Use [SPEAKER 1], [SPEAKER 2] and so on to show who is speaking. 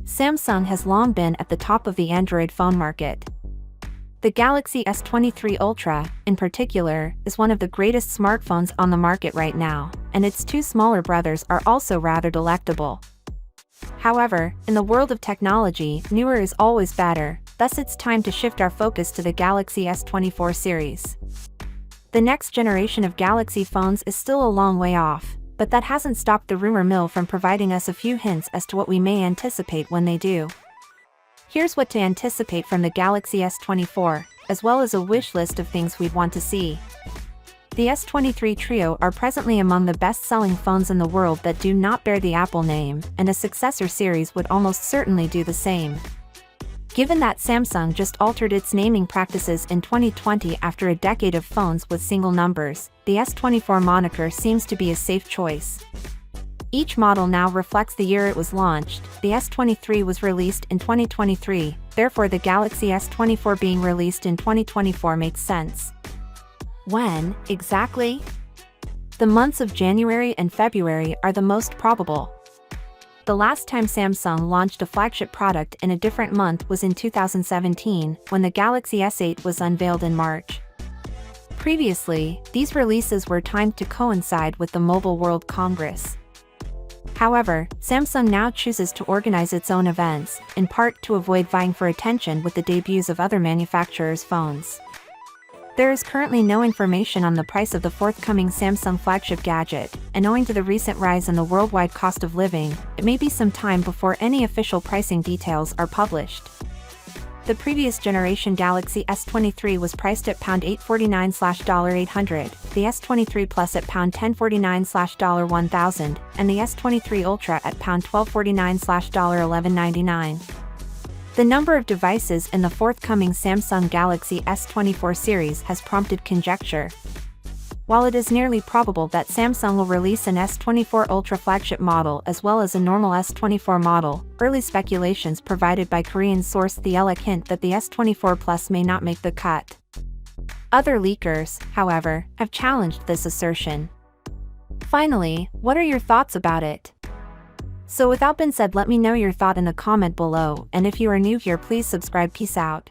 [SPEAKER 1] Samsung has long been at the top of the Android phone market. The Galaxy S23 Ultra, in particular, is one of the greatest smartphones on the market right now, and its two smaller brothers are also rather delectable. However, in the world of technology, newer is always better, thus it's time to shift our focus to the Galaxy S24 series. The next generation of Galaxy phones is still a long way off, but that hasn't stopped the rumor mill from providing us a few hints as to what we may anticipate when they do. Here's what to anticipate from the Galaxy S24, as well as a wish list of things we'd want to see. The S23 Trio are presently among the best-selling phones in the world that do not bear the Apple name, and a successor series would almost certainly do the same. Given that Samsung just altered its naming practices in 2020 after a decade of phones with single numbers, the S24 moniker seems to be a safe choice. Each model now reflects the year it was launched. The S23 was released in 2023, therefore the Galaxy S24 being released in 2024 makes sense. When, exactly? The months of January and February are the most probable. The last time Samsung launched a flagship product in a different month was in 2017, when the Galaxy S8 was unveiled in March. Previously, these releases were timed to coincide with the Mobile World Congress. However, Samsung now chooses to organize its own events, in part to avoid vying for attention with the debuts of other manufacturers' phones. There is currently no information on the price of the forthcoming Samsung flagship gadget, and owing to the recent rise in the worldwide cost of living, it may be some time before any official pricing details are published. The previous generation Galaxy S23 was priced at $849/$800, the S23 Plus at $1049/$1000, and the S23 Ultra at $1249/$1199. The number of devices in the forthcoming Samsung Galaxy S24 series has prompted conjecture. While it is nearly probable that Samsung will release an S24 Ultra flagship model as well as a normal S24 model, early speculations provided by Korean source The Elec hint that the S24 Plus may not make the cut. Other leakers, however, have challenged this assertion. Finally, what are your thoughts about it? So without being said, let me know your thought in the comment below, and if you are new here, please subscribe. Peace out.